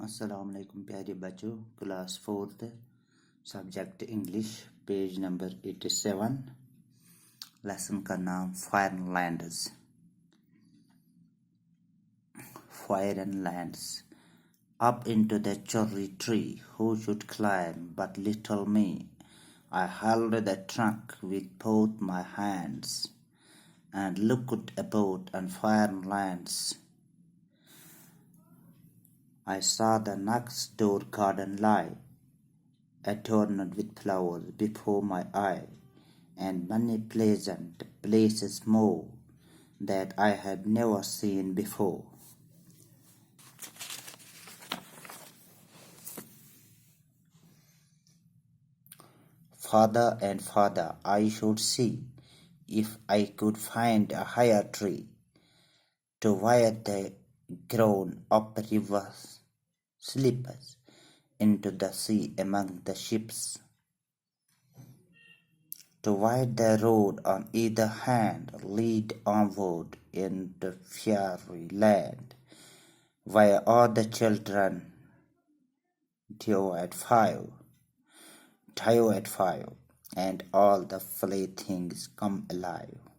अस्सलाम वालेकुम प्यारे बच्चों। Class 4th subject English, page number 87। Lesson का नाम foreign lands. Foreign lands. Up into the cherry tree, who should climb but little me? I held the trunk with both my hands and looked about on foreign lands. I saw the next door garden lie, adorned with flowers before my eye, and many pleasant places more that I had never seen before. Farther and farther I should see, if I could find a higher tree, to where the grown up river slips into the sea among the ships, to where the road on either hand lead onward in the fairy land, where all the children due at five, and all the playthings come alive.